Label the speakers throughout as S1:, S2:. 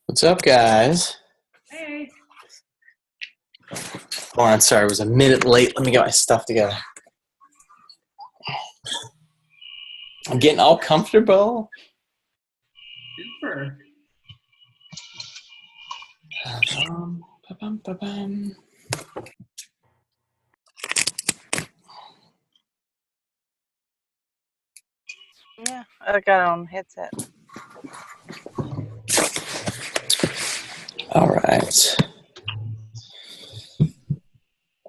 S1: What's up, guys?
S2: Hey.
S1: Hold on, sorry, I was a minute late. Let me get my stuff together. I'm getting all comfortable.
S2: Super.
S1: Ba-bum.
S3: Yeah, I got it on headset.
S1: All right.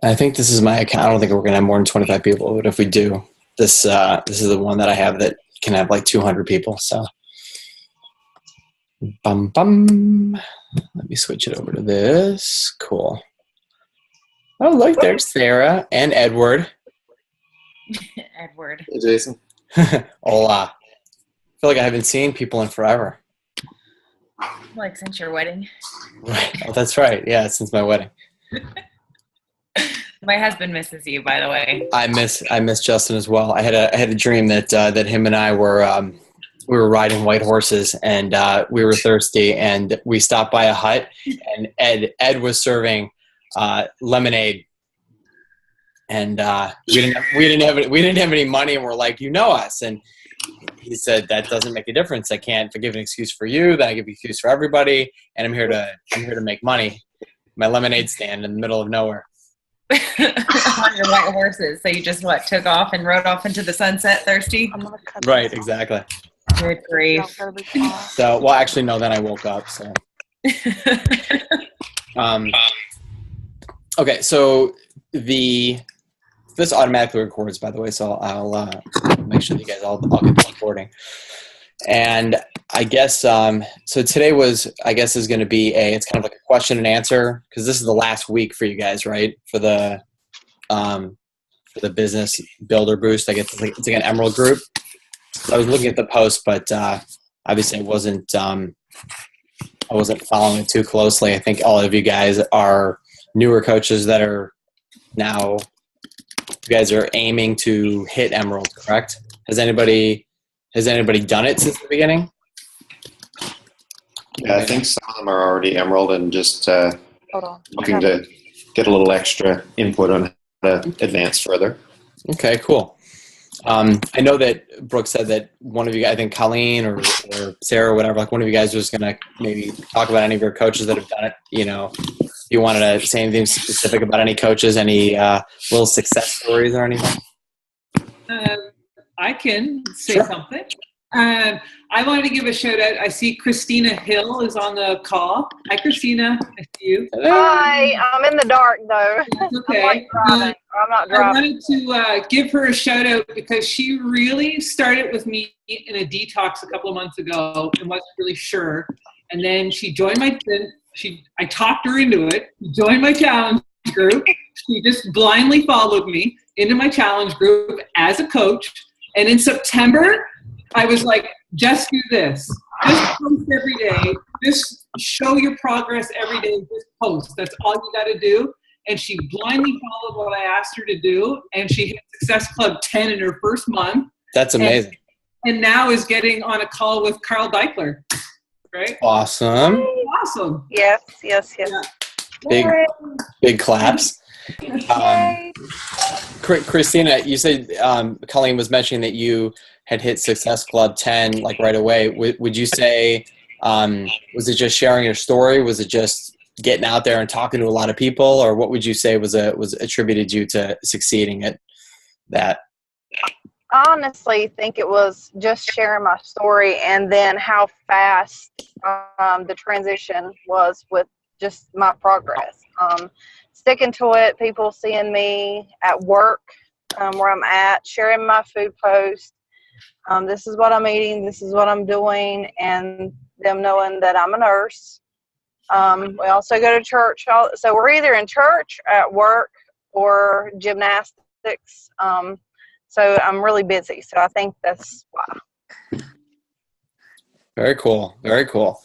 S1: I think this is my account. I don't think we're going to have more than 25 people, but if we do, this is the one that I have that can have like 200 people. So, bum. Let me switch it over to this. Cool. Oh, look, there's Sarah and Edward.
S4: Edward.
S5: Hey, Jason.
S1: Hola. I feel like I haven't seen people in forever.
S4: Like since your wedding.
S1: Right. Oh, that's right. Yeah, since my wedding.
S4: My husband misses you, by the way.
S1: I miss Justin as well. I had a dream that him and I were we were riding white horses and we were thirsty and we stopped by a hut and Ed was serving lemonade and we didn't have any money and we're like, you know us, and he said that doesn't make a difference. I can't give an excuse for you, then I give an excuse for everybody, and I'm here to make money. My lemonade stand in the middle of nowhere.
S4: On your white horses. So you just took off and rode off into the sunset thirsty?
S1: Right, exactly.
S4: Good grief.
S1: So, well, actually, no. Then I woke up. So, okay. So this automatically records, by the way. So I'll make sure that you guys all get the recording. And I guess so. Today is going to be it's kind of like a question and answer because this is the last week for you guys, right? For the business builder boost. I guess it's like an Emerald group. I was looking at the post, but obviously I wasn't following it too closely. I think all of you guys are newer coaches that are now. You guys are aiming to hit Emerald, correct? Has anybody done it since the beginning?
S5: Yeah, I think some of them are already Emerald and just looking to get a little extra input on how to advance further.
S1: Okay, cool. I know that Brooke said that one of you guys, I think Colleen or Sarah or whatever, like one of you guys was going to maybe talk about any of your coaches that have done it. You know, if you wanted to say anything specific about any coaches, any little success stories or anything?
S2: I can say something. I wanted to give a shout out. I see Christina Hill is on the call. Hi, Christina. I see you.
S3: Hi, I'm in the dark though.
S2: That's okay.
S3: I'm not driving.
S2: I wanted to give her a shout out because she really started with me in a detox a couple of months ago and wasn't really sure. And then she joined I talked her into it. She joined my challenge group. She just blindly followed me into my challenge group as a coach. And in September, I was like, just do this. Just post every day. Just show your progress every day. Just post. That's all you got to do. And she blindly followed what I asked her to do. And she hit Success Club 10 in her first month.
S1: That's amazing.
S2: And now is getting on a call with Carl Deichler. Right?
S1: Awesome.
S2: Awesome.
S3: Yes.
S1: Yeah. Big claps. Christina, you said Colleen was mentioning that you had hit Success Club 10 like right away. Would you say was it just sharing your story? Was it just getting out there and talking to a lot of people, or what would you say was attributed you to succeeding at that?
S3: I honestly think it was just sharing my story and then how fast the transition was with just my progress. Sticking to it, people seeing me at work where I'm at, sharing my food post. This is what I'm eating, this is what I'm doing, and them knowing that I'm a nurse. We also go to church. So we're either in church, at work, or gymnastics. So I'm really busy. So I think that's why.
S1: Very cool. Very cool.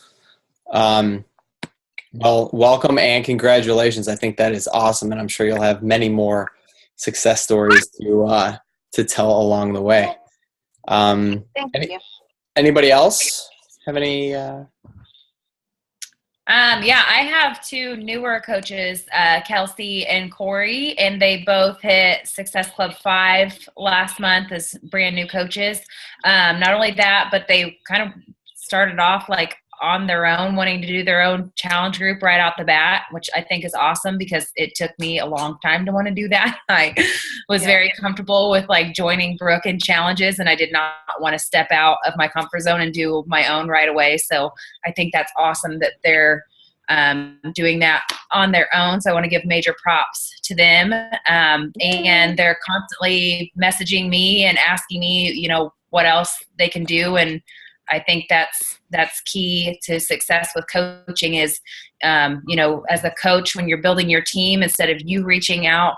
S1: Well, welcome and congratulations. I think that is awesome, and I'm sure you'll have many more success stories to tell along the way.
S3: Thank you.
S1: Anybody else have any?
S4: Yeah, I have two newer coaches, Kelsey and Corey, and they both hit Success Club 5 last month as brand new coaches. Not only that, but they kind of started off like on their own, wanting to do their own challenge group right out the bat, which I think is awesome because it took me a long time to want to do that. I was very comfortable with like joining Brooke in challenges, and I did not want to step out of my comfort zone and do my own right away. So I think that's awesome that they're doing that on their own. So I want to give major props to them. And they're constantly messaging me and asking me, you know, what else they can do. And I think that's key to success with coaching is, you know, as a coach, when you're building your team, instead of you reaching out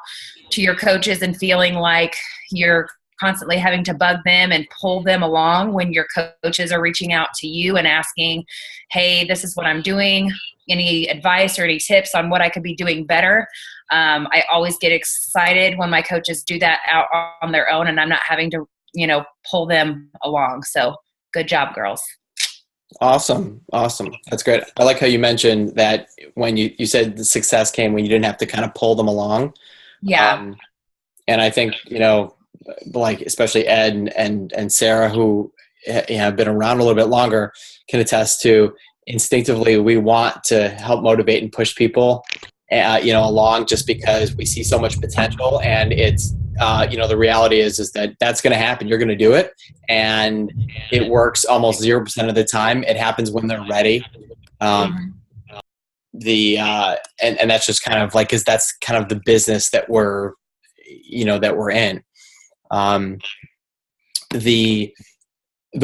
S4: to your coaches and feeling like you're constantly having to bug them and pull them along, when your coaches are reaching out to you and asking, hey, this is what I'm doing, any advice or any tips on what I could be doing better. I always get excited when my coaches do that out on their own and I'm not having to, you know, pull them along. So good job, girls.
S1: Awesome. That's great. I like how you mentioned that when you said the success came when you didn't have to kind of pull them along.
S4: Yeah.
S1: And I think, you know, like especially Ed and Sarah, who have been around a little bit longer, can attest to instinctively we want to help motivate and push people, you know, along just because we see so much potential. And it's, you know, the reality is that that's going to happen. You're going to do it. And it works almost 0% of the time. It happens when they're ready. And that's just kind of like, cause that's kind of the business that we're in. The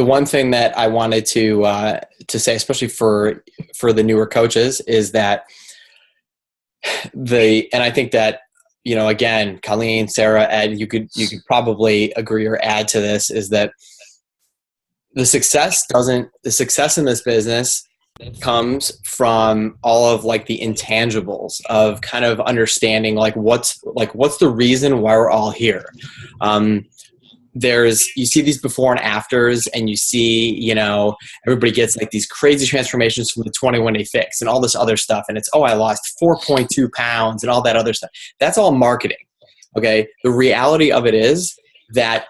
S1: one thing that I wanted to say, especially for the newer coaches, is that and I think that, you know, again, Colleen, Sarah, Ed, you could probably agree or add to this, is that the success in this business comes from all of like the intangibles of kind of understanding like what's the reason why we're all here. You see these before and afters, and you see, you know, everybody gets like these crazy transformations from the 21-day fix and all this other stuff. And it's, oh, I lost 4.2 pounds and all that other stuff. That's all marketing. Okay. The reality of it is that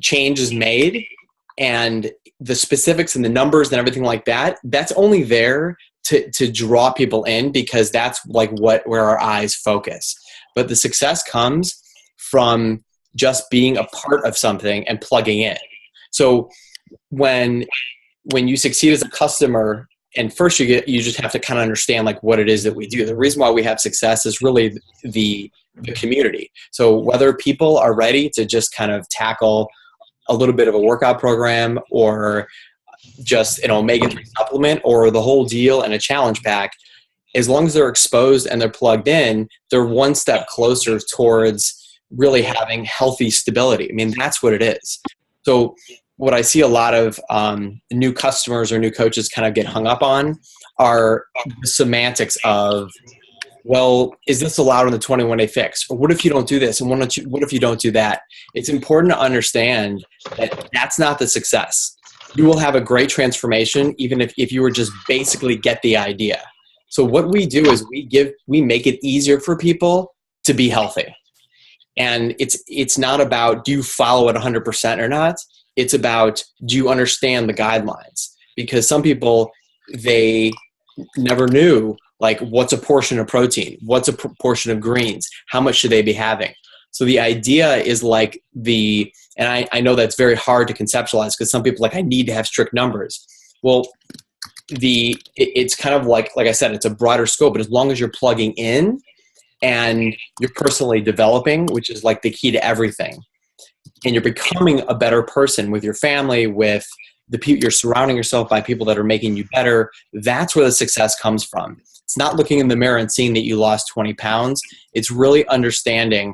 S1: change is made, and the specifics and the numbers and everything like that, that's only there to draw people in, because that's like where our eyes focus. But the success comes from just being a part of something and plugging in. So when you succeed as a customer, and first you just have to kind of understand like what it is that we do. The reason why we have success is really the community. So whether people are ready to just kind of tackle a little bit of a workout program, or just an omega-3 supplement, or the whole deal and a challenge pack, as long as they're exposed and they're plugged in, they're one step closer towards really having healthy stability. I mean, that's what it is. So what I see a lot of new customers or new coaches kind of get hung up on are the semantics of, well, is this allowed in the 21-day fix? Or what if you don't do this? And what if you don't do that? It's important to understand that that's not the success. You will have a great transformation even if you were just basically get the idea. So what we do is we make it easier for people to be healthy. And it's not about, do you follow it 100% or not? It's about, do you understand the guidelines? Because some people, they never knew, like, what's a portion of protein? What's a portion of greens? How much should they be having? So the idea is like and I know that's very hard to conceptualize, because some people are like, I need to have strict numbers. Well, it's kind of like I said, it's a broader scope, but as long as you're plugging in and you're personally developing, which is like the key to everything, and you're becoming a better person with your family, with the people, you're surrounding yourself by people that are making you better, that's where the success comes from. It's not looking in the mirror and seeing that you lost 20 pounds. It's really understanding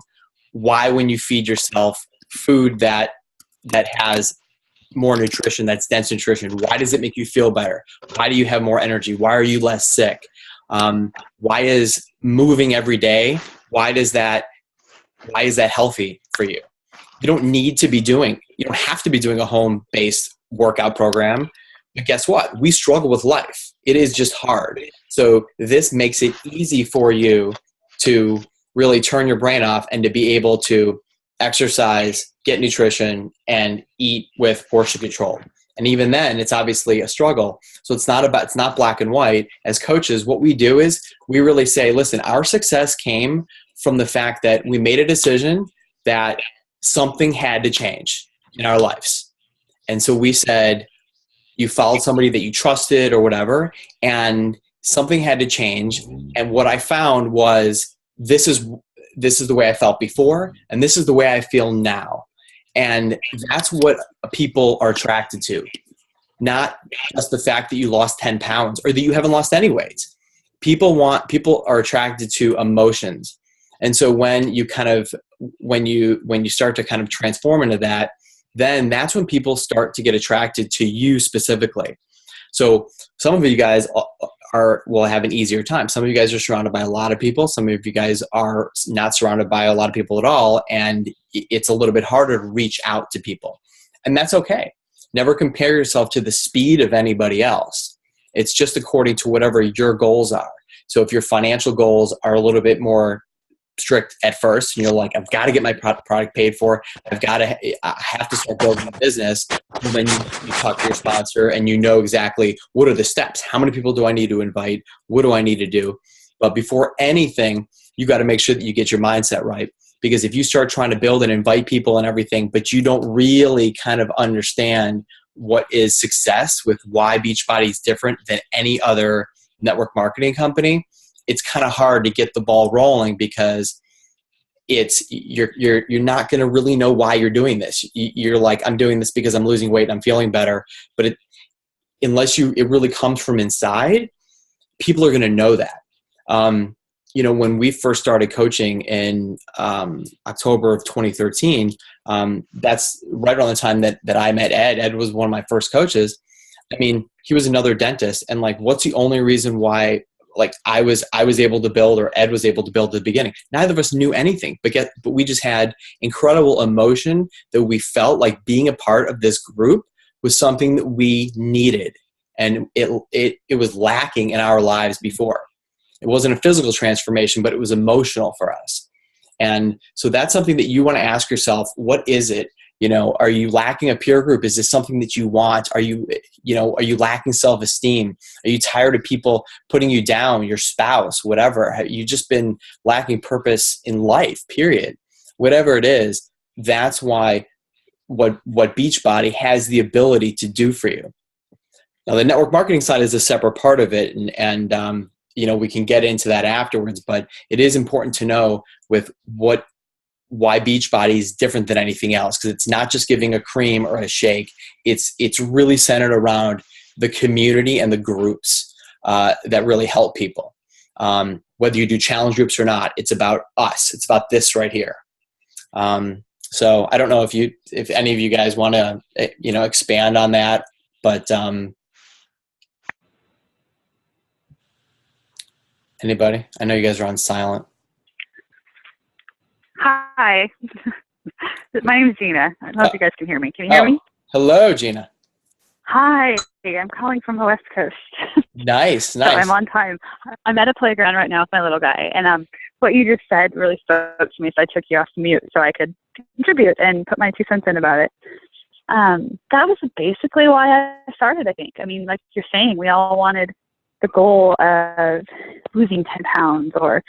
S1: why, when you feed yourself food that has more nutrition, that's dense nutrition, why does it make you feel better? Why do you have more energy? Why are you less sick? Why is moving every day, why is that healthy for you? You don't have to be doing a home-based workout program. But guess what? We struggle with life. It is just hard. So this makes it easy for you to really turn your brain off and to be able to exercise, get nutrition, and eat with portion control. And even then, it's obviously a struggle. So it's not black and white. As coaches, what we do is we really say, listen, our success came from the fact that we made a decision that something had to change in our lives. And so we said, you followed somebody that you trusted or whatever, and something had to change. And what I found was this is the way I felt before, and this is the way I feel now. And that's what people are attracted to. Not just the fact that you lost 10 pounds or that you haven't lost any weight. People are attracted to emotions. And so when you start to kind of transform into that, then that's when people start to get attracted to you specifically. So some of you guys will have an easier time. Some of you guys are surrounded by a lot of people. Some of you guys are not surrounded by a lot of people at all. And it's a little bit harder to reach out to people. And that's okay. Never compare yourself to the speed of anybody else. It's just according to whatever your goals are. So if your financial goals are a little bit more strict at first, and you're like, I've got to get my product paid for, I have to start building a business. And then you talk to your sponsor and you know exactly what are the steps. How many people do I need to invite? What do I need to do? But before anything, you got to make sure that you get your mindset right. Because if you start trying to build and invite people and everything, but you don't really kind of understand what is success with why Beachbody is different than any other network marketing company, it's kind of hard to get the ball rolling, because you're not going to really know why you're doing this. You're like, I'm doing this because I'm losing weight and I'm feeling better. But unless it really comes from inside, people are going to know that. When we first started coaching in October of 2013, that's right around the time that I met Ed. Ed was one of my first coaches. I mean, he was another dentist. And like, what's the only reason why I was able to build, or Ed was able to build at the beginning? Neither of us knew anything, but we just had incredible emotion that we felt like being a part of this group was something that we needed. And it was lacking in our lives before. It wasn't a physical transformation, but it was emotional for us. And so that's something that you want to ask yourself, what is it? Are you lacking a peer group? Is this something that you want? Are you lacking self-esteem? Are you tired of people putting you down, your spouse, whatever? Have you just been lacking purpose in life, period? Whatever it is, that's why what Beachbody has the ability to do for you. Now, the network marketing side is a separate part of it, and we can get into that afterwards, but it is important to know why Beachbody is different than anything else, because it's not just giving a cream or a shake. It's really centered around the community and the groups that really help people. Whether you do challenge groups or not, it's about us. It's about this right here. So I don't know if any of you guys want to expand on that, but anybody? I know you guys are on silent.
S6: Hi, my name is Gina. I don't know if you guys can hear me. Can you hear me?
S1: Hello, Gina.
S6: Hi, I'm calling from the West Coast.
S1: Nice.
S6: So I'm on time. I'm at a playground right now with my little guy, and what you just said really spoke to me, so I took you off mute so I could contribute and put my 2 cents in about it. That was basically why I started, I think. I mean, like you're saying, we all wanted the goal of losing 10 pounds or,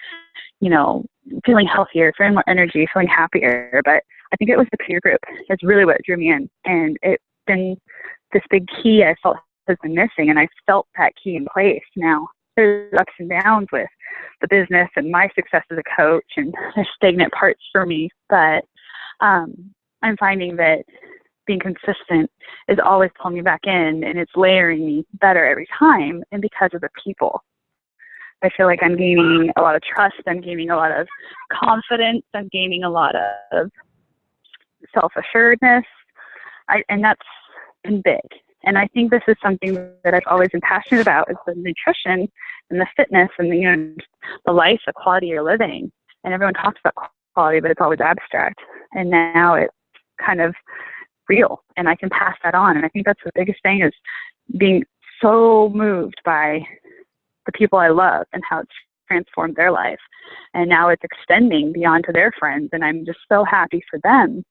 S6: feeling healthier, feeling more energy, feeling happier. But I think it was the peer group that's really what drew me in. And it's been this big key I felt has been missing. And I felt that key in place now. There's ups and downs with the business and my success as a coach, and there's stagnant parts for me. But I'm finding that being consistent is always pulling me back in, and it's layering me better every time. And because of the people, I feel like I'm gaining a lot of trust. I'm gaining a lot of confidence. I'm gaining a lot of self-assuredness. And that's been big. And I think this is something that I've always been passionate about, is the nutrition and the fitness and the life, the quality you're living. And everyone talks about quality, but it's always abstract. And now it's kind of real and I can pass that on. And I think that's the biggest thing, is being so moved by the people I love and how it's transformed their life. And now it's extending beyond to their friends. And I'm just so happy for them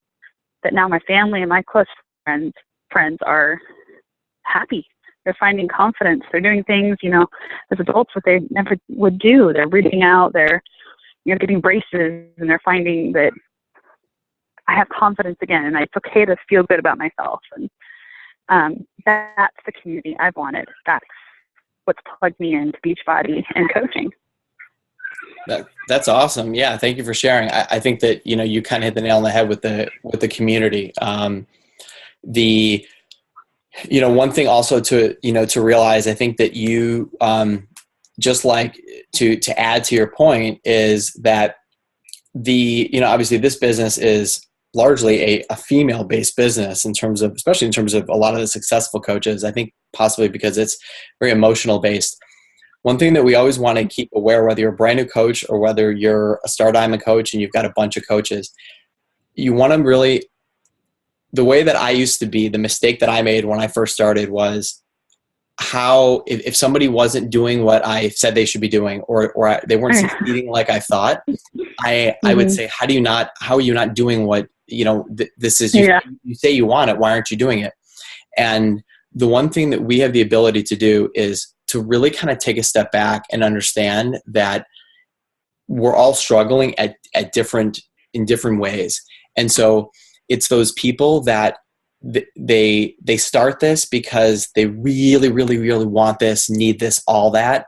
S6: that now my family and my close friends are happy. They're finding confidence. They're doing things, you know, as adults, what they never would do. They're reading out, they're, you know, getting braces, and they're finding that I have confidence again, and it's okay to feel good about myself. And that's the community I've wanted. That's what's plugged me into Beachbody and coaching.
S1: That's awesome. Yeah, thank you for sharing. I think that, you know, you kind of hit the nail on the head with the community. You know, one thing also to realize, I think that you, just like to add to your point, is that you know, obviously this business is largely a female-based business especially in terms of a lot of the successful coaches. I think possibly because it's very emotional based. One thing that we always want to keep aware, whether you're a brand new coach or whether you're a Star Diamond coach and you've got a bunch of coaches, you want to really, the way that I used to be, the mistake that I made when I first started was if somebody wasn't doing what I said they should be doing, or they weren't succeeding like I thought, I would say, how are you not doing what, you know, this is, you say you want it, why aren't you doing it? And the one thing that we have the ability to do is to really kind of take a step back and understand that we're all struggling in different ways. And so it's those people that they start this because they really, really, really want this, need this, all that.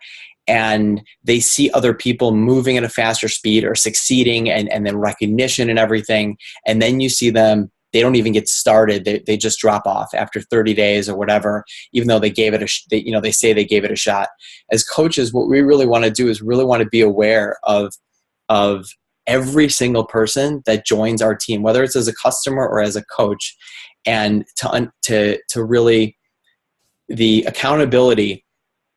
S1: And they see other people moving at a faster speed or succeeding, and then recognition and everything. And then you see them, they don't even get started. They just drop off after 30 days or whatever, even though they gave it they say they gave it a shot. As coaches, what we really want to do is really want to be aware of every single person that joins our team, whether it's as a customer or as a coach, and to really, the accountability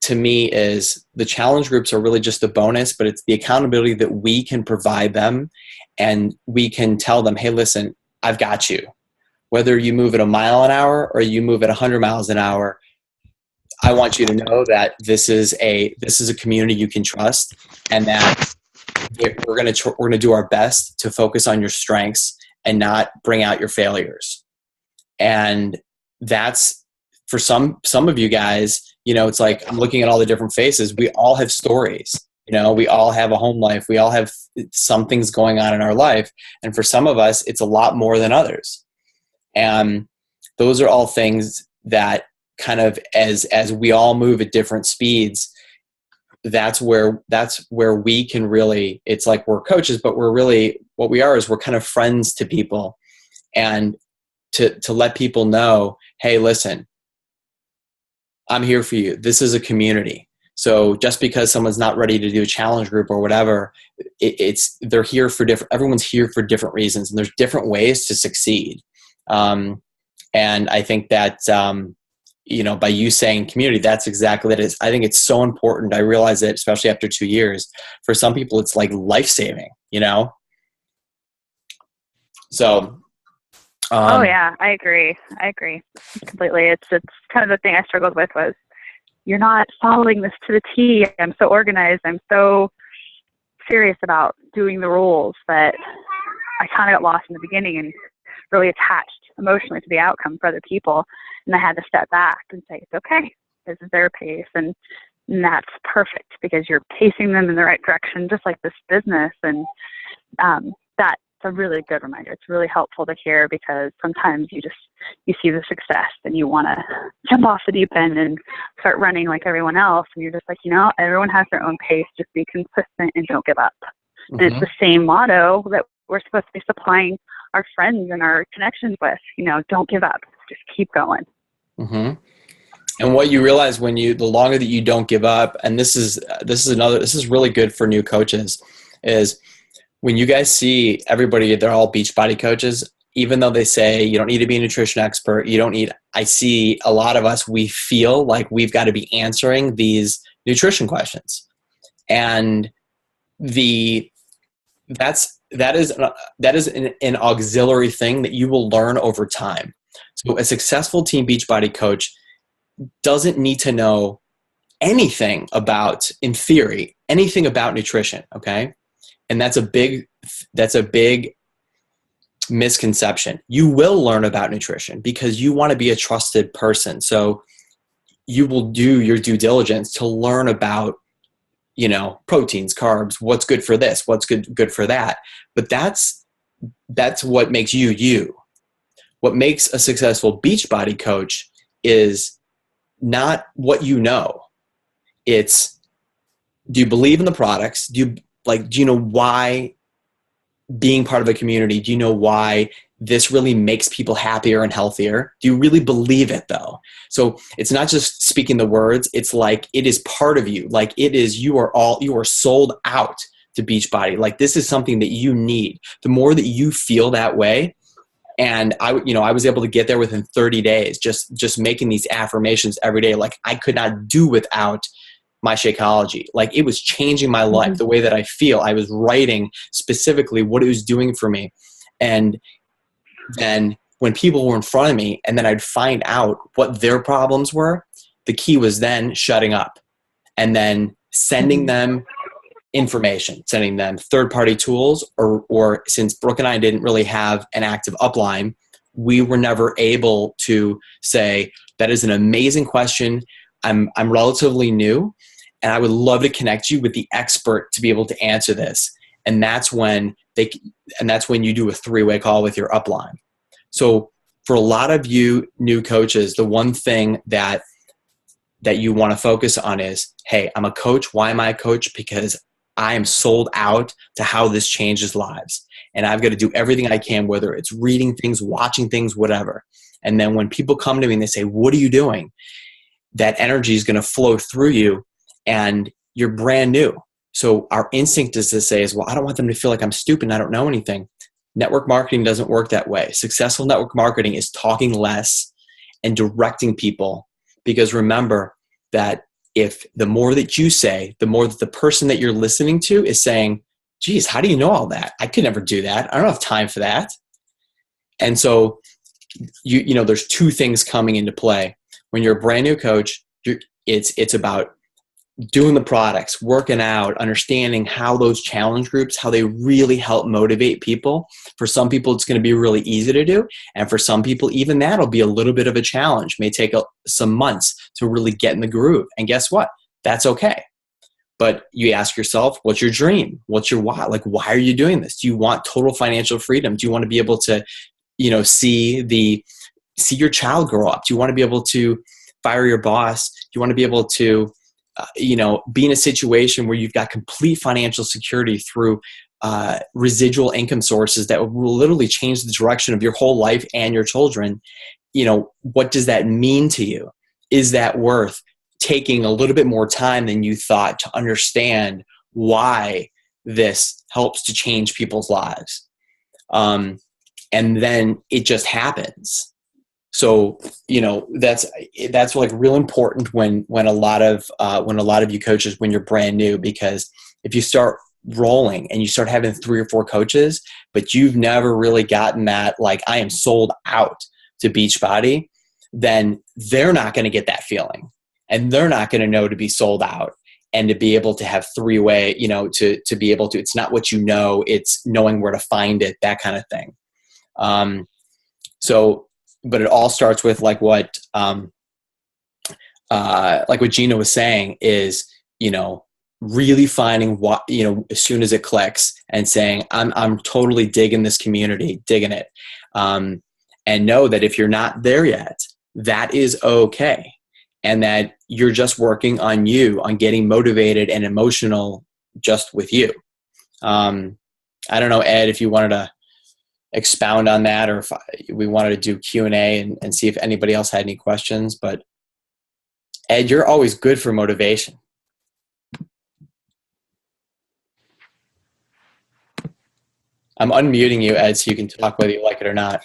S1: to me is, the challenge groups are really just a bonus, but it's the accountability that we can provide them, and we can tell them, hey, listen, I've got you. Whether you move at a mile an hour or you move at 100 miles an hour, I want you to know that this is a community you can trust, and that we're going to do our best to focus on your strengths and not bring out your failures. And that's, for some of you guys, you know, it's like, I'm looking at all the different faces. We all have stories, you know, we all have a home life. We all have some things going on in our life. And for some of us, it's a lot more than others. And those are all things that kind of, as we all move at different speeds, that's where we can really, it's like we're coaches, but we're really, what we are is we're kind of friends to people. And to let people know, hey, listen, I'm here for you. This is a community. So just because someone's not ready to do a challenge group or whatever, they're here for everyone's here for different reasons, and there's different ways to succeed. And I think that, you know, by you saying community, that's exactly what it is. I think it's so important. I realize that, especially after 2 years, for some people, it's like life-saving, you know? So,
S6: oh yeah, I agree completely. It's kind of the thing I struggled with was, you're not following this to the T. I'm so organized. I'm so serious about doing the rules that I kind of got lost in the beginning and really attached emotionally to the outcome for other people. And I had to step back and say, it's okay. This is their pace. And that's perfect, because you're pacing them in the right direction, just like this business. And that's a really good reminder. It's really helpful to hear, because sometimes you see the success and you want to jump off the deep end and start running like everyone else. And you're just like, you know, everyone has their own pace. Just be consistent and don't give up. Mm-hmm. And it's the same motto that we're supposed to be supplying our friends and our connections with. You know, don't give up. Just keep going.
S1: Mm-hmm. And what you realize the longer that you don't give up, and this is really good for new coaches, is when you guys see everybody, they're all Beachbody coaches, even though they say you don't need to be a nutrition expert, I see a lot of us, we feel like we've got to be answering these nutrition questions. And that is an auxiliary thing that you will learn over time. So a successful Team Beachbody coach doesn't need to know anything about, in theory, anything about nutrition, okay? And that's a big misconception. You will learn about nutrition because you want to be a trusted person. So you will do your due diligence to learn about, proteins, carbs, what's good for this, what's good for that. But that's what makes you you. What makes a successful Beachbody coach is not what you know. It's, do you believe in the products? Do you know why being part of a community? Do you know why this really makes people happier and healthier? Do you really believe it though? So it's not just speaking the words. It's like it is part of you. Like it is, you are sold out to Beachbody. Like this is something that you need. The more that you feel that way, and I was able to get there within 30 days, just making these affirmations every day. Like I could not do without my Shakeology. Like it was changing my life, the way that I feel. I was writing specifically what it was doing for me. And then when people were in front of me and then I'd find out what their problems were, the key was then shutting up and then sending them information, sending them third-party tools, or since Brooke and I didn't really have an active upline, we were never able to say, that is an amazing question. I'm relatively new and I would love to connect you with the expert to be able to answer this. And that's when you do a 3-way call with your upline. So for a lot of you new coaches, the one thing that you want to focus on is, hey, I'm a coach. Why am I a coach? Because I am sold out to how this changes lives. And I've got to do everything I can, whether it's reading things, watching things, whatever. And then when people come to me and they say, what are you doing? That energy is going to flow through you and you're brand new. So our instinct is to say, well, I don't want them to feel like I'm stupid and I don't know anything. Network marketing doesn't work that way. Successful network marketing is talking less and directing people. Because remember that if the more that you say, the more that the person that you're listening to is saying, geez, how do you know all that? I could never do that. I don't have time for that. And so, there's 2 things coming into play. When you're a brand new coach, it's about doing the products, working out, understanding how those challenge groups, how they really help motivate people. For some people, it's going to be really easy to do. And for some people, even that'll be a little bit of a challenge. May take some months to really get in the groove. And guess what? That's okay. But you ask yourself, what's your dream? What's your why? Like, why are you doing this? Do you want total financial freedom? Do you want to be able to, see your child grow up? Do you want to be able to fire your boss? Do you want to be able to be in a situation where you've got complete financial security through residual income sources that will literally change the direction of your whole life and your children? What does that mean to you? Is that worth taking a little bit more time than you thought to understand why this helps to change people's lives? And then it just happens. So, that's like real important when a lot of you coaches, when you're brand new, because if you start rolling and you start having 3 or 4 coaches, but you've never really gotten that, like, I am sold out to Beachbody, then they're not going to get that feeling and they're not going to know to be sold out and to be able to have 3-way, to be able to, it's not what you know, it's knowing where to find it, that kind of thing. But it all starts with like what Gina was saying is, really finding what, as soon as it clicks and saying, I'm totally digging this community, digging it. And know that if you're not there yet, that is okay. And that you're just working on you, on getting motivated and emotional just with you. I don't know, Ed, if you wanted to expound on that, or if we wanted to do Q&A and see if anybody else had any questions. But Ed, you're always good for motivation. I'm unmuting you, Ed, so you can talk whether you like it or not.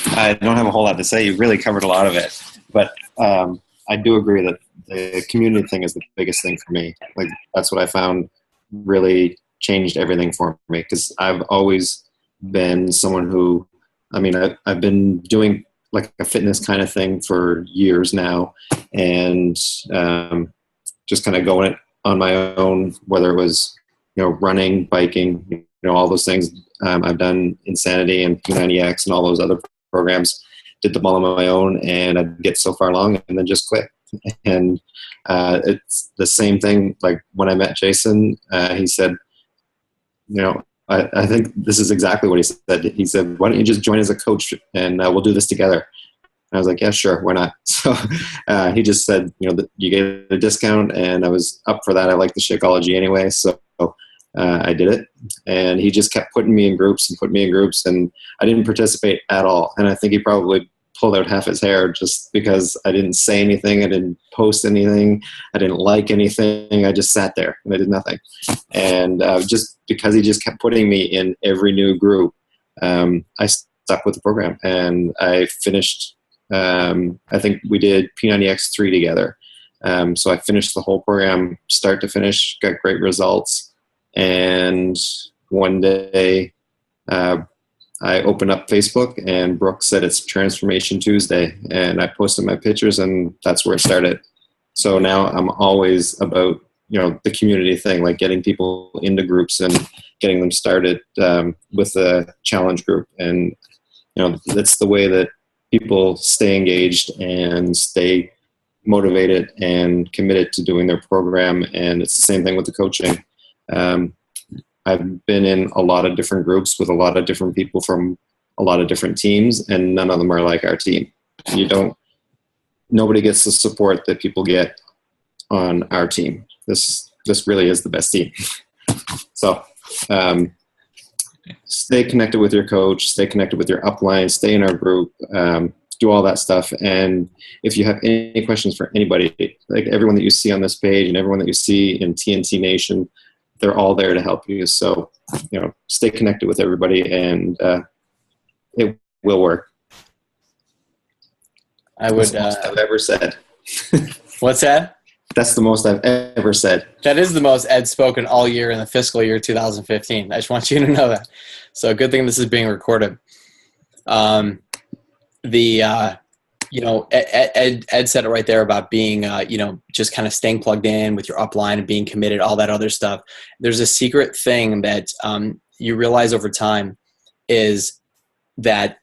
S5: I don't have a whole lot to say. You really covered a lot of it. But I do agree that the community thing is the biggest thing for me. Like, that's what I found really changed everything for me, because I've always been someone who, I've been doing like a fitness kind of thing for years now, and just kind of going it on my own, whether it was, running, biking, all those things. I've done Insanity and P90X and all those other programs, did them all on my own, and I'd get so far along and then just quit. And it's the same thing. Like when I met Jason, he said, I think this is exactly what he said. He said, why don't you just join as a coach and we'll do this together? And I was like, yeah, sure. Why not? So he just said, you get a discount, and I was up for that. I like the Shakeology anyway. So I did it, and he just kept putting me in groups, and I didn't participate at all. And I think he probably pulled out half his hair just because I didn't say anything. I didn't post anything. I didn't like anything. I just sat there and I did nothing. And just because he just kept putting me in every new group, I stuck with the program, and I finished, I think we did P90X3 together. So I finished the whole program start to finish, got great results. And one day, I opened up Facebook, and Brooke said it's Transformation Tuesday, and I posted my pictures, and that's where it started. So now I'm always about, the community thing, like getting people into groups and getting them started with a challenge group. And, that's the way that people stay engaged and stay motivated and committed to doing their program. And it's the same thing with the coaching. I've been in a lot of different groups with a lot of different people from a lot of different teams, and none of them are like our team. Nobody gets the support that people get on our team. This really is the best team. So, stay connected with your coach, stay connected with your upline, stay in our group, do all that stuff. And if you have any questions for anybody, like everyone that you see on this page and everyone that you see in TNT Nation, they're all there to help you. So, stay connected with everybody, and it will work.
S1: I would.
S5: That's the most I've ever said.
S1: What's that?
S5: That's the most I've ever said.
S1: That is the most Ed's spoken all year in the fiscal year 2015. I just want you to know that. So good thing this is being recorded. Ed said it right there about being, just kind of staying plugged in with your upline and being committed, all that other stuff. There's a secret thing that you realize over time is that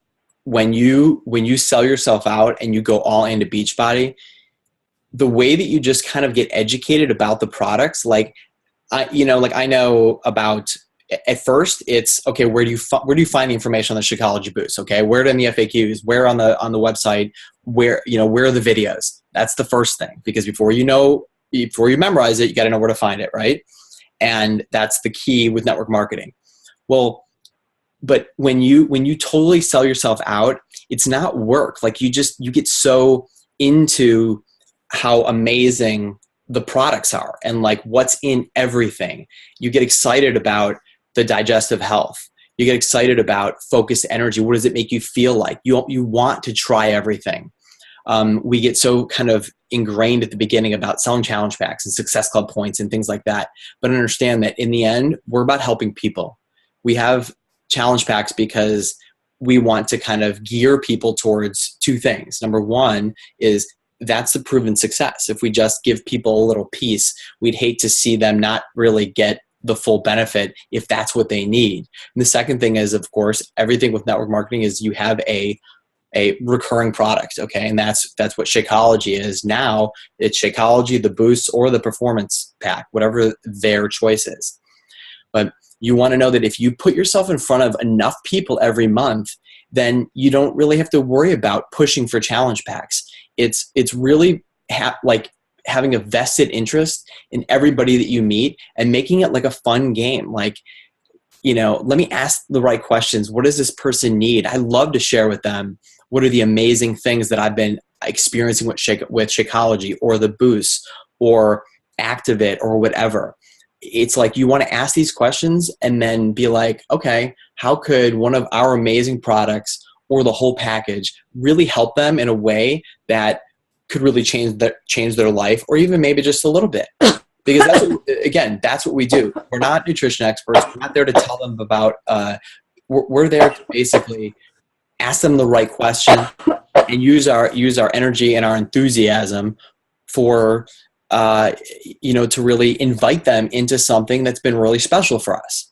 S1: when you sell yourself out and you go all into Beachbody, the way that you just kind of get educated about the products, I know about. At first, it's okay. Where do you find the information on the Shakeology boost? Okay, where in the FAQs? Where on the website? Where are the videos? That's the first thing, because before you memorize it, you got to know where to find it, right? And that's the key with network marketing. Well, but when you totally sell yourself out, it's not work. Like you get so into how amazing the products are and like what's in everything. You get excited about the digestive health. You get excited about focused energy. What does it make you feel like? You want to try everything. We get so kind of ingrained at the beginning about selling challenge packs and Success Club points and things like that. But understand that in the end, we're about helping people. We have challenge packs because we want to kind of gear people towards two things. Number one is that's the proven success. If we just give people a little piece, we'd hate to see them not really get the full benefit if that's what they need. And the second thing is, of course, everything with network marketing is you have a recurring product, okay? And that's what Shakeology is now. It's Shakeology, the Boost, or the Performance Pack, whatever their choice is. But you want to know that if you put yourself in front of enough people every month, then you don't really have to worry about pushing for challenge packs. It's really having a vested interest in everybody that you meet and making it like a fun game. Like, let me ask the right questions. What does this person need? I love to share with them what are the amazing things that I've been experiencing with Shakeology or the Boost or Activate or whatever. It's like you want to ask these questions and then be like, okay, how could one of our amazing products or the whole package really help them in a way that could really change their life, or even maybe just a little bit? Because that's what we do. We're not nutrition experts. We're not there to tell them about, we're there to basically ask them the right question, and use our energy and our enthusiasm for to really invite them into something that's been really special for us.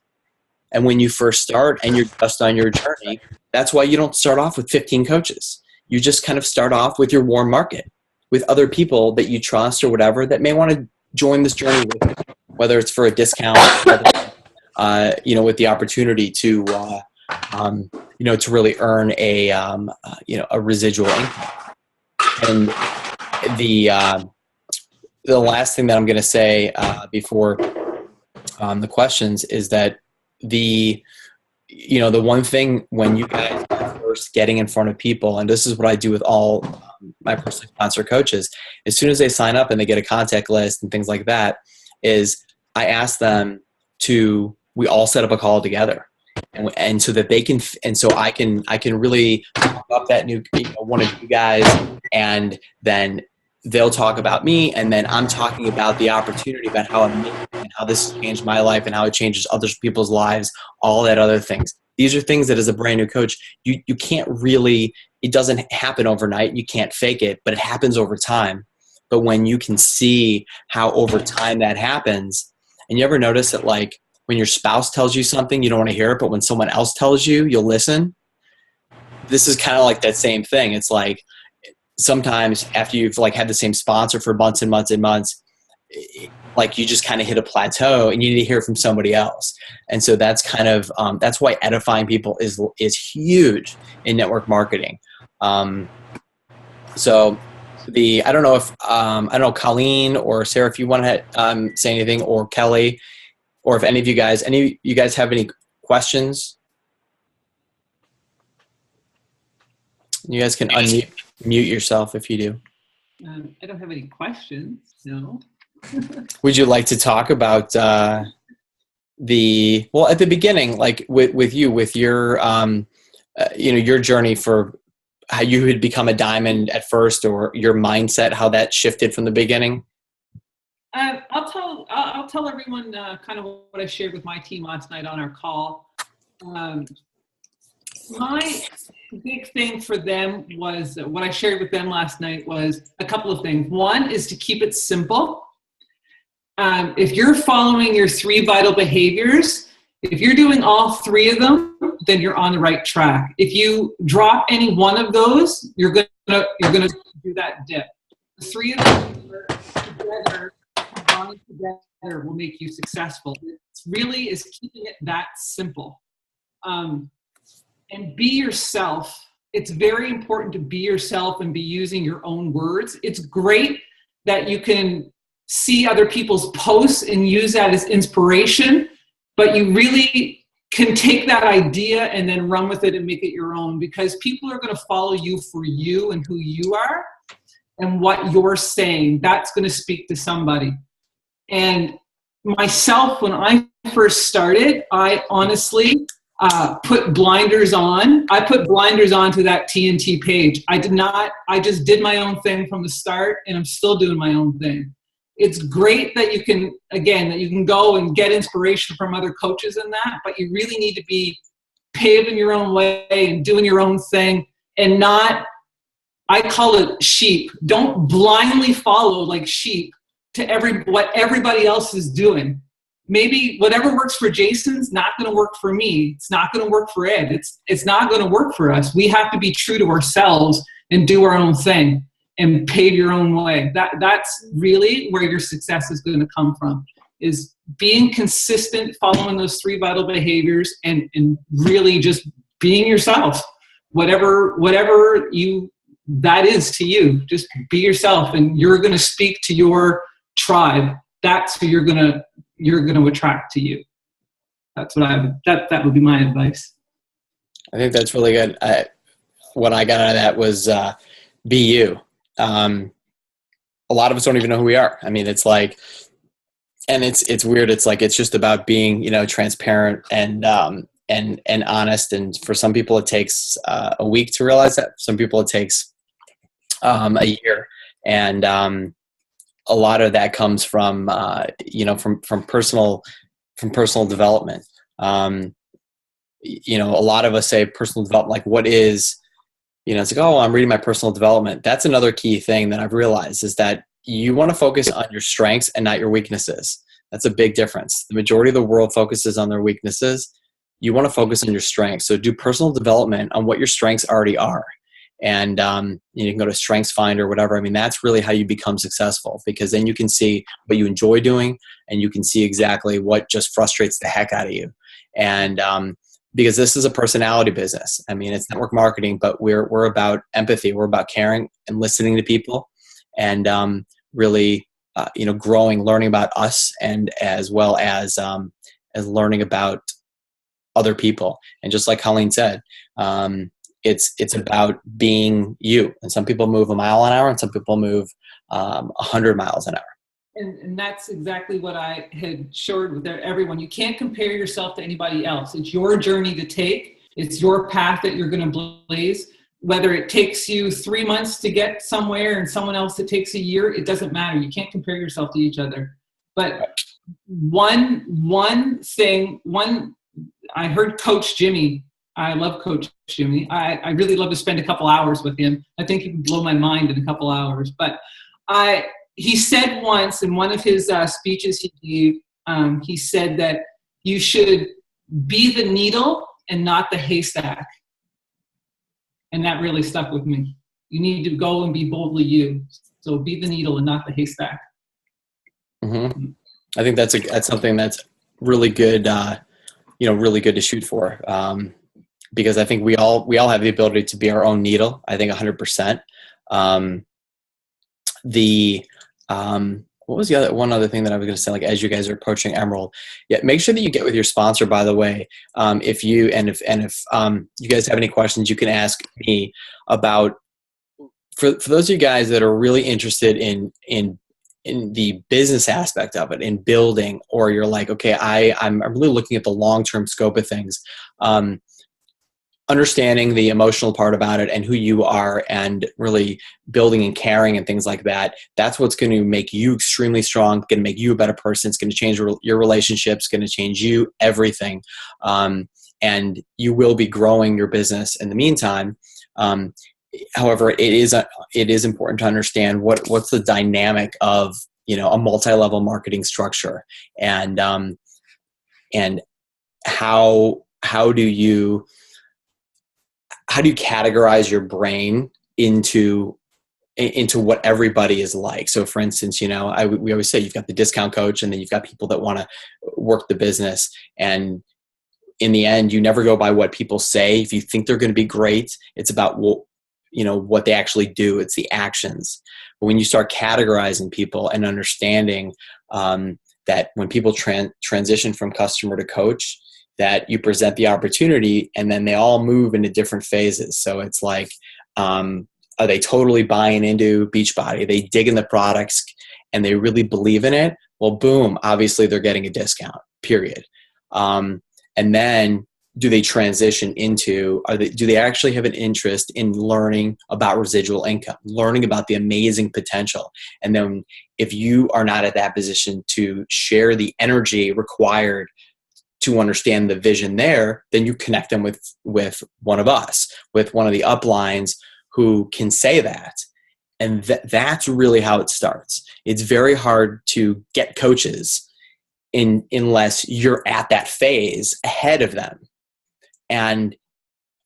S1: And when you first start and you're just on your journey, that's why you don't start off with 15 coaches. You just kind of start off with your warm market, with other people that you trust or whatever that may want to join this journey with you, whether it's for a discount, with the opportunity to to really earn a residual income. And the last thing that I'm going to say before the questions is that the one thing when you guys are first getting in front of people, and this is what I do with all my personally sponsored coaches, as soon as they sign up and they get a contact list and things like that, is I ask them we all set up a call together. And so that they can, and so I can really talk up that new, one of you guys, and then they'll talk about me, and then I'm talking about the opportunity, about how amazing and how this has changed my life and how it changes other people's lives, all that other things. These are things that as a brand new coach, you can't really, it doesn't happen overnight. You can't fake it, but it happens over time. But when you can see how over time that happens, and you ever notice that, like, when your spouse tells you something, you don't want to hear it, but when someone else tells you, you'll listen. This is kind of like that same thing. It's like sometimes after you've had the same sponsor for months and months and months, like you just kind of hit a plateau and you need to hear from somebody else. And so that's kind of, that's why edifying people is huge in network marketing. So I don't know if, Colleen or Sarah, if you want to say anything, or Kelly, or if any of you guys have any questions, you guys can mute yourself if you do.
S2: I don't have any questions, no.
S1: Would you like to talk about at the beginning, like with your your journey for how you had become a diamond at first, or your mindset, how that shifted from the beginning?
S2: I'll tell everyone kind of what I shared with my team last night on our call. My big thing for them was, what I shared with them last night was a couple of things. One is to keep it simple. If you're following your 3 vital behaviors, if you're doing all 3 of them, then you're on the right track. If you drop any one of those, you're gonna do that dip. The 3 of them together, combined together, will make you successful. It really is keeping it that simple. And be yourself. It's very important to be yourself and be using your own words. It's great that you can see other people's posts and use that as inspiration, but you really can take that idea and then run with it and make it your own, because people are going to follow you for you and who you are and what you're saying. That's going to speak to somebody. And myself, when I first started, I honestly put blinders on. I put blinders on to that TNT page. I just did my own thing from the start, and I'm still doing my own thing. It's great that you can go and get inspiration from other coaches in that, but you really need to be paving your own way and doing your own thing, and not, I call it sheep. Don't blindly follow like sheep to what everybody else is doing. Maybe whatever works for Jason's not going to work for me. It's not going to work for Ed. It's not going to work for us. We have to be true to ourselves and do our own thing and pave your own way. That's really where your success is going to come from, is being consistent, following those 3 vital behaviors, and really just being yourself. Whatever that is to you, just be yourself, and you're going to speak to your tribe. That's who you're going to attract to you. That's what that would be my advice.
S1: I think that's really good. What I got out of that was be you. A lot of us don't even know who we are. I mean, it's like, and it's weird. It's like, it's just about being, transparent and honest. And for some people it takes a week to realize that. For some people it takes a year. And a lot of that comes from from personal development. a lot of us say personal development, like what is, it's like, oh, I'm reading my personal development. That's another key thing that I've realized is that you want to focus on your strengths and not your weaknesses. That's a big difference. The majority of the world focuses on their weaknesses. You want to focus on your strengths. So do personal development on what your strengths already are. And you can go to Strengths Finder or whatever. I mean, that's really how you become successful, because then you can see what you enjoy doing and you can see exactly what just frustrates the heck out of you. And because this is a personality business. I mean, it's network marketing, but we're about empathy. We're about caring and listening to people, and really, growing, learning about us, and as well as learning about other people. And just like Colleen said, it's about being you. And some people move a mile an hour, and some people move 100 miles an hour.
S2: And that's exactly what I had shared with everyone. You can't compare yourself to anybody else. It's your journey to take. It's your path that you're going to blaze. Whether it takes you 3 months to get somewhere and someone else it takes a year, it doesn't matter. You can't compare yourself to each other. But one thing, I heard Coach Jimmy. I love Coach Jimmy. I really love to spend a couple hours with him. I think he can blow my mind in a couple hours. But he said once in one of his speeches he gave, he said that you should be the needle and not the haystack. And that really stuck with me. You need to go and be boldly you. So be the needle and not the haystack.
S1: Mm-hmm. I think that's something that's really good, really good to shoot for. Because I think we all have the ability to be our own needle. I think 100%. What was the one other thing that I was going to say, like, as you guys are approaching Emerald, make sure that you get with your sponsor, by the way. If you guys have any questions, you can ask me about, for those of you guys that are really interested in the business aspect of it, in building, or you're like, okay, I'm really looking at the long-term scope of things. Understanding the emotional part about it and who you are, and really building and caring and things like that, that's what's going to make you extremely strong, going to make you a better person. It's going to change your relationships, going to change you, everything. And you will be growing your business in the meantime. However, it is important to understand what's the dynamic of, a multi-level marketing structure, and how do you categorize your brain into what everybody is like. So for instance, we always say you've got the discount coach, and then you've got people that want to work the business. And in the end, you never go by what people say. If you think they're going to be great, it's about what they actually do. It's the actions. But when you start categorizing people and understanding that when people transition from customer to coach, that you present the opportunity, and then they all move into different phases. So it's like, are they totally buying into Beachbody? Are they digging the products and they really believe in it? Well, boom, obviously they're getting a discount, period. And then do they transition into, do they actually have an interest in learning about residual income, learning about the amazing potential? And then if you are not at that position to share the energy required to understand the vision there, then you connect them with one of us, with one of the uplines who can say that. And that's really how it starts. It's very hard to get coaches unless you're at that phase ahead of them. And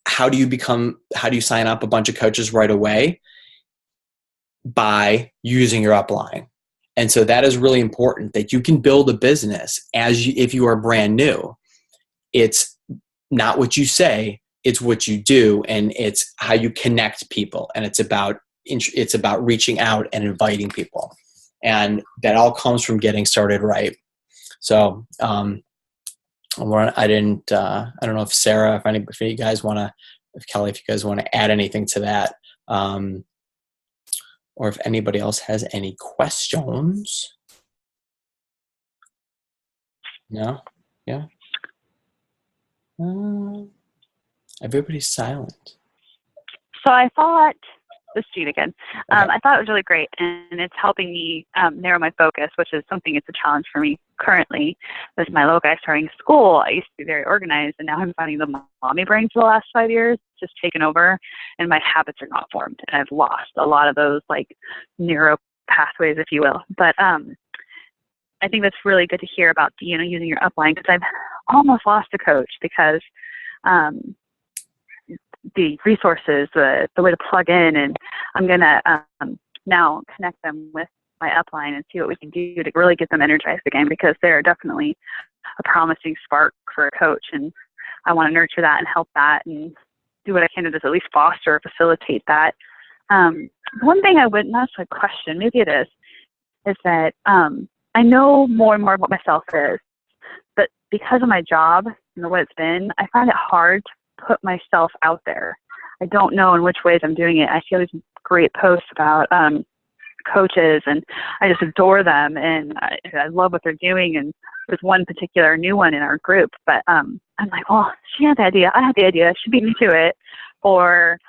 S1: how do you sign up a bunch of coaches right away? By using your upline. And so that is really important, that you can build a business if you are brand new. It's not what you say, it's what you do, and it's how you connect people. And it's about reaching out and inviting people. And that all comes from getting started right. So I don't know if Sarah, if you guys want to, if Kelly, if you guys want to add anything to that, or if anybody else has any questions. No? Yeah? Everybody's silent.
S6: So I thought this is Jean again. I thought it was really great, and it's helping me narrow my focus, which is something it's a challenge for me currently. With my little guy starting school, I used to be very organized, and now I'm finding the mommy brain for the last 5 years just taken over, and my habits are not formed, and I've lost a lot of those like neuro pathways, if you will. But I think that's really good to hear about, using your upline, because I've almost lost a coach because the resources, the way to plug in, and I'm going to now connect them with my upline and see what we can do to really get them energized again, because they're definitely a promising spark for a coach, and I want to nurture that and help that and do what I can to just at least foster or facilitate that. One thing I wouldn't ask a question, maybe it is that I know more and more what myself is, but because of my job and the way it's been, I find it hard to put myself out there. I don't know in which ways I'm doing it. I see all these great posts about coaches, and I just adore them, and I love what they're doing. And there's one particular new one in our group, but I'm like, well, she had the idea, I had the idea, she beat me to it, or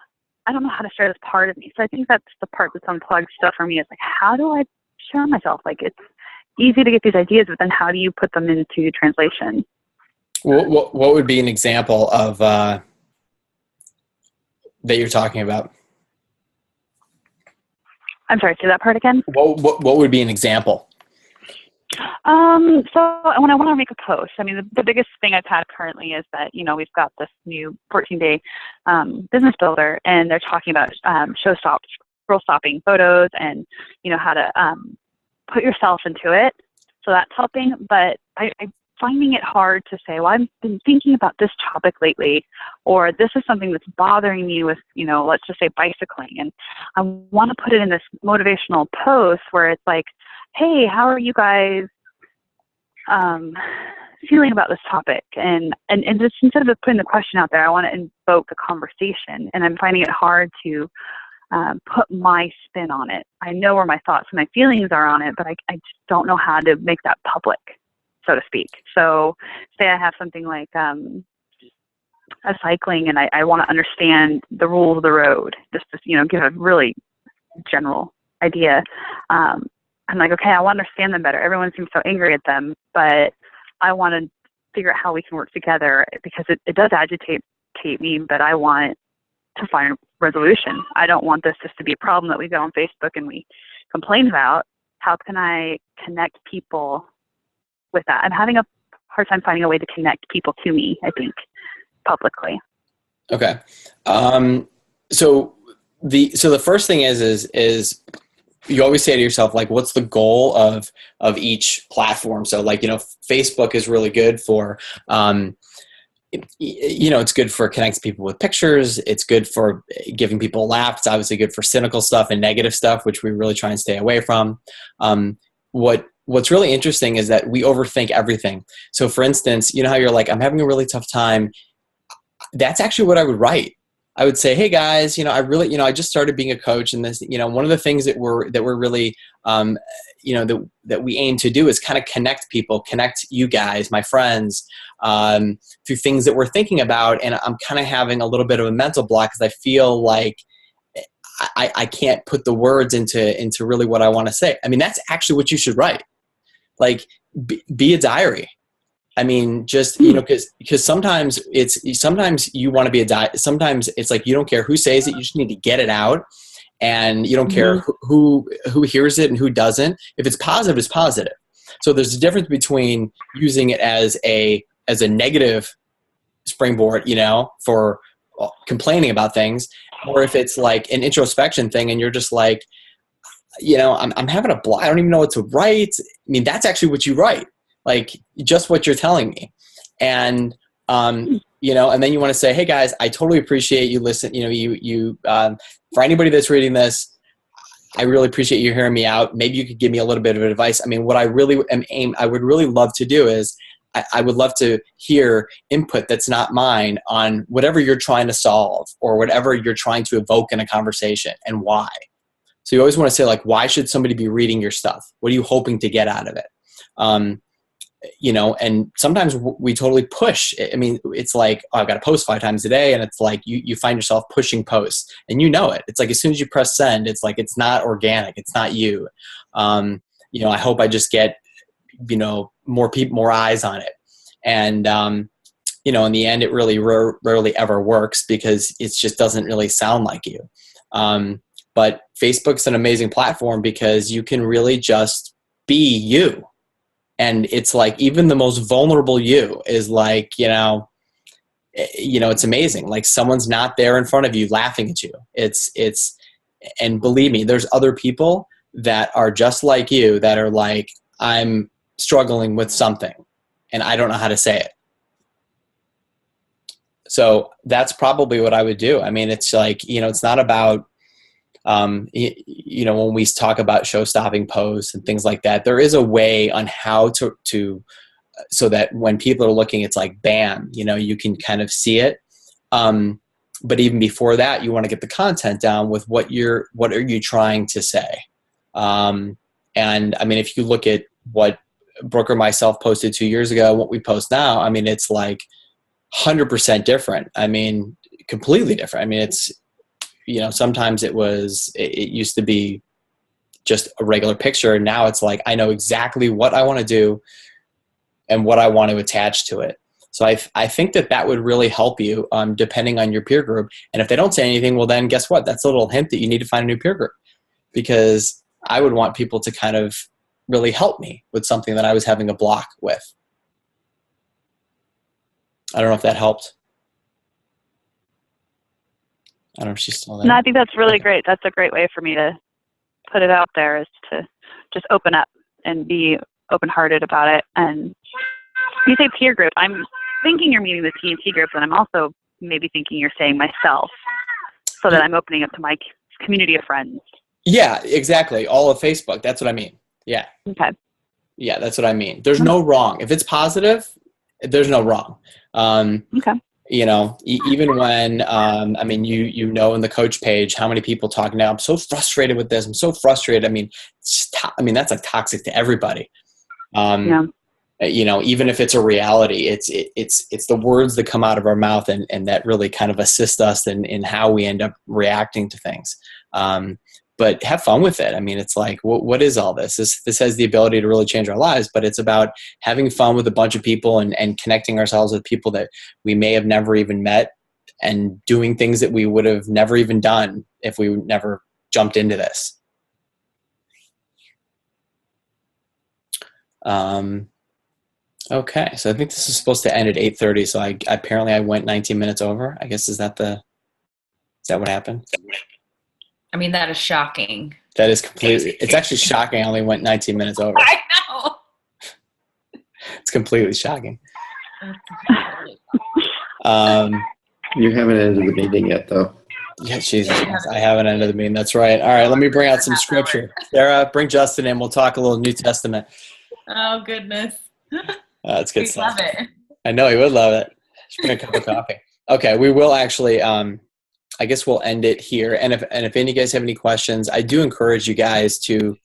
S6: I don't know how to share this part of me. So I think that's the part that's unplugged stuff for me. Is like, how do I share myself? Like, it's easy to get these ideas, but then how do you put them into translation?
S1: What would be an example of that you're talking about?
S6: I'm sorry, say that part again.
S1: What would be an example?
S6: So when I want to make a post, I mean, the biggest thing I've had currently is that, we've got this new 14-day business builder, and they're talking about scroll stopping photos and, how to put yourself into it. So that's helping, but I'm finding it hard to say, well, I've been thinking about this topic lately, or this is something that's bothering me with, let's just say bicycling. And I want to put it in this motivational post where it's like, hey, how are you guys feeling about this topic? And just instead of putting the question out there, I want to invoke the conversation. And I'm finding it hard to put my spin on it. I know where my thoughts and my feelings are on it, but I just don't know how to make that public, so to speak. So say I have something like a cycling, and I want to understand the rules of the road, just to, give a really general idea. I'm like, okay, I want to understand them better. Everyone seems so angry at them, but I want to figure out how we can work together, because it does agitate me, but I want to find resolution. I don't want this just to be a problem that we go on Facebook and we complain about. How can I connect people with that? I'm having a hard time finding a way to connect people to me, I think, publicly.
S1: Okay. So the first thing is you always say to yourself, like, what's the goal of each platform? So, like, Facebook is really good for, it's good for connecting people with pictures. It's good for giving people a laugh. It's obviously good for cynical stuff and negative stuff, which we really try and stay away from. What's really interesting is that we overthink everything. So, for instance, how you're like, I'm having a really tough time. That's actually what I would write. I would say, hey guys, I really, I just started being a coach, and this, one of the things that we're really, that we aim to do is kind of connect people, connect you guys, my friends, through things that we're thinking about. And I'm kind of having a little bit of a mental block because I feel like I can't put the words into really what I want to say. I mean, that's actually what you should write. Like, be a diary. I mean, just, because sometimes you want to be sometimes it's like, you don't care who says it, you just need to get it out, and you don't care who hears it and who doesn't. If it's positive, it's positive. So there's a difference between using it as a negative springboard, for complaining about things, or if it's like an introspection thing and you're just like, I'm having a block, I don't even know what to write. I mean, that's actually what you write. Like, just what you're telling me. And, and then you want to say, hey guys, I totally appreciate you listen. For anybody that's reading this, I really appreciate you hearing me out. Maybe you could give me a little bit of advice. I mean, what I really I would really love to do is I would love to hear input that's not mine on whatever you're trying to solve or whatever you're trying to evoke in a conversation, and why. So you always want to say, like, why should somebody be reading your stuff? What are you hoping to get out of it? and sometimes we totally push. I mean, it's like, oh, I've got to post 5 times a day. And it's like, you find yourself pushing posts and it. It's like, as soon as you press send, it's like, it's not organic. It's not you. I hope I just get, more people, more eyes on it. And, in the end, it really rarely ever works because it just doesn't really sound like you. But Facebook's an amazing platform because you can really just be you. And it's like, even the most vulnerable you is like, it's amazing. Like, someone's not there in front of you laughing at you. And believe me, there's other people that are just like you that are like, I'm struggling with something and I don't know how to say it. So that's probably what I would do. I mean, it's like, it's not about, when we talk about show-stopping posts and things like that, there is a way on how to so that when people are looking, it's like, bam, you can kind of see it. But even before that, you want to get the content down with what are you trying to say? And I mean, if you look at what Brooke or myself posted 2 years ago, what we post now, I mean, it's like 100% different. I mean, completely different. I mean, it's, sometimes it used to be just a regular picture. And now it's like, I know exactly what I want to do and what I want to attach to it. So I think that would really help you, depending on your peer group. And if they don't say anything, well, then guess what? That's a little hint that you need to find a new peer group, because I would want people to kind of really help me with something that I was having a block with. I don't know if that helped. I don't know if she's still there.
S6: No, I think that's really great. That's a great way for me to put it out there, is to just open up and be open-hearted about it. And you say peer group, I'm thinking you're meaning the TNT group, and I'm also maybe thinking you're saying myself, so that I'm opening up to my community of friends.
S1: Yeah, exactly. All of Facebook. That's what I mean. Yeah.
S6: Okay.
S1: Yeah, that's what I mean. There's no wrong. If it's positive, there's no wrong.
S6: Okay.
S1: Even when, I mean, in the coach page, how many people talking now, I'm so frustrated with this. I'm so frustrated. I mean, that's like toxic to everybody.
S6: Yeah.
S1: Even if it's a reality, it's the words that come out of our mouth and that really kind of assist us in how we end up reacting to things. But have fun with it. I mean, it's like, what is all this? This has the ability to really change our lives, but it's about having fun with a bunch of people and connecting ourselves with people that we may have never even met, and doing things that we would have never even done if we never jumped into this. Okay, so I think this is supposed to end at 8:30. So I went 19 minutes over. I guess is that what happened?
S4: I mean, that is shocking.
S1: That is completely. It's actually shocking. I only went 19 minutes over.
S4: I know.
S1: It's completely shocking.
S5: You haven't ended the meeting yet, though.
S1: Yeah, Jesus, I haven't ended the meeting. That's right. All right, let me bring out some scripture. Sarah, bring Justin in. We'll talk a little New Testament.
S4: Oh goodness.
S1: That's good stuff.
S4: Love it.
S1: I know he would love it. Just bring a cup of coffee. Okay, we will actually. I guess we'll end it here. And if any of you guys have any questions, I do encourage you guys to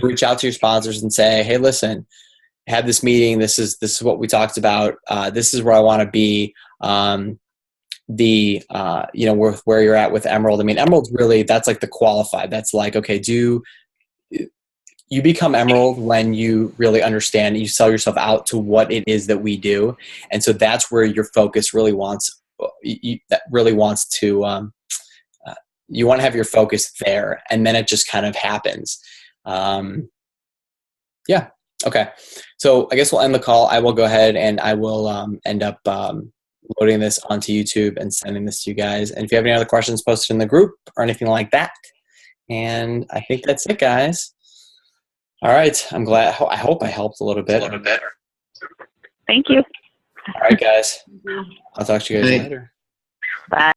S1: reach out to your sponsors and say, hey, listen, I had this meeting. This is what we talked about. This is where I want to be. With where you're at with Emerald. I mean, Emerald's really, that's like the qualified. That's like, okay, you become Emerald when you really understand, you sell yourself out to what it is that we do. And so that's where your focus really wants to, you want to have your focus there, and then it just kind of happens. Yeah. Okay. So I guess we'll end the call. I will go ahead and I will end up loading this onto YouTube and sending this to you guys. And if you have any other questions, post it in the group or anything like that. And I think that's it, guys. All right. I'm glad. I hope I helped a little bit.
S6: Thank you.
S1: All right, guys. I'll talk to you guys later.
S6: Bye.